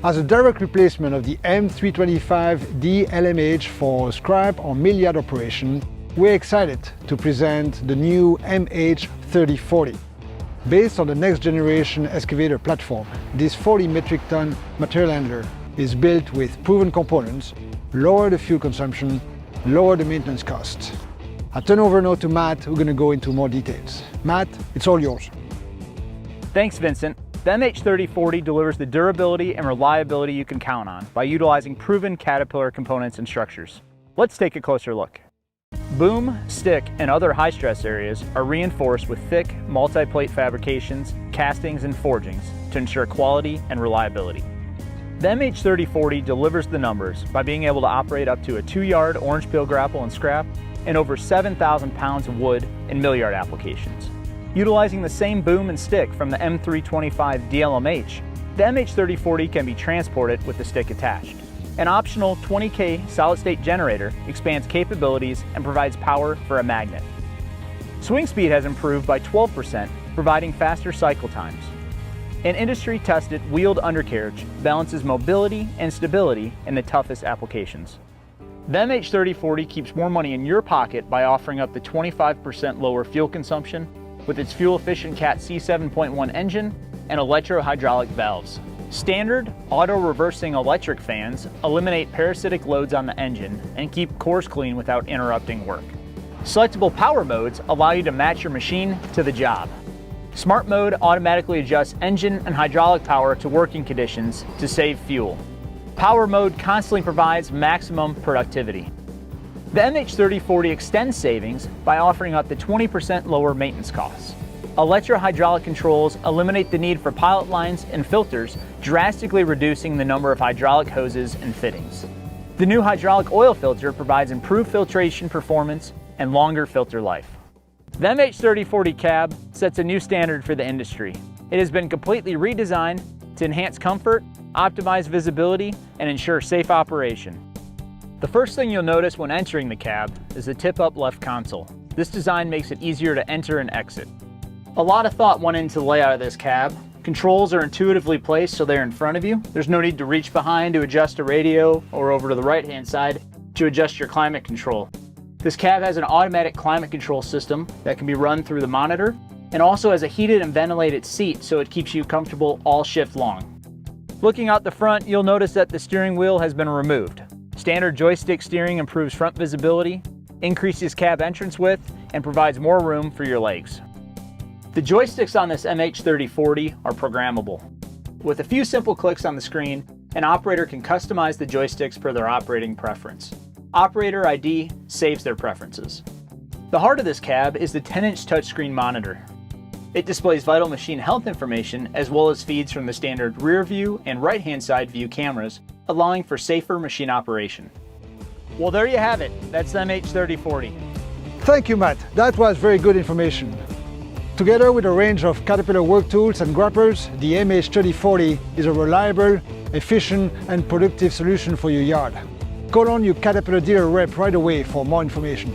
As a direct replacement of the M325D L MH for scrap or mill yard operation, we're excited to present the new MH3040. Based on the next generation excavator platform, this 40 metric ton material handler is built with proven components, lower the fuel consumption, lower the maintenance costs. I turn over now to Matt, who's going to go into more details. Matt, it's all yours. Thanks, Vincent. The MH3040 delivers the durability and reliability you can count on by utilizing proven Caterpillar components and structures. Let's take a closer look. Boom, stick, and other high-stress areas are reinforced with thick, multi-plate fabrications, castings, and forgings to ensure quality and reliability. The MH3040 delivers the numbers by being able to operate up to a 2-yard orange peel grapple and scrap and over 7,000 pounds of wood in mill yard applications. Utilizing the same boom and stick from the M325D L MH, the MH3040 can be transported with the stick attached. An optional 20K solid-state generator expands capabilities and provides power for a magnet. Swing speed has improved by 12%, providing faster cycle times. An industry-tested wheeled undercarriage balances mobility and stability in the toughest applications. The MH3040 keeps more money in your pocket by offering up to 25% lower fuel consumption with its fuel-efficient CAT C7.1 engine and electro-hydraulic valves. Standard auto-reversing electric fans eliminate parasitic loads on the engine and keep cores clean without interrupting work. Selectable power modes allow you to match your machine to the job. Smart mode automatically adjusts engine and hydraulic power to working conditions to save fuel. Power mode constantly provides maximum productivity. The MH3040 extends savings by offering up to 20% lower maintenance costs. Electro-hydraulic controls eliminate the need for pilot lines and filters, drastically reducing the number of hydraulic hoses and fittings. The new hydraulic oil filter provides improved filtration performance and longer filter life. The MH3040 cab sets a new standard for the industry. It has been completely redesigned to enhance comfort, optimize visibility, and ensure safe operation. The first thing you'll notice when entering the cab is the tip-up left console. This design makes it easier to enter and exit. A lot of thought went into the layout of this cab. Controls are intuitively placed so they're in front of you. There's no need to reach behind to adjust a radio or over to the right-hand side to adjust your climate control. This cab has an automatic climate control system that can be run through the monitor and also has a heated and ventilated seat so it keeps you comfortable all shift long. Looking out the front, you'll notice that the steering wheel has been removed. Standard joystick steering improves front visibility, increases cab entrance width, and provides more room for your legs. The joysticks on this MH3040 are programmable. With a few simple clicks on the screen, an operator can customize the joysticks per their operating preference. Operator ID saves their preferences. The heart of this cab is the 10-inch touchscreen monitor. It displays vital machine health information as well as feeds from the standard rear view and right-hand side view cameras, allowing for safer machine operation. Well, there you have it. That's the MH3040. Thank you, Matt. That was very good information. Together with a range of Caterpillar work tools and grappers, the MH3040 is a reliable, efficient, and productive solution for your yard. Call on your Caterpillar dealer rep right away for more information.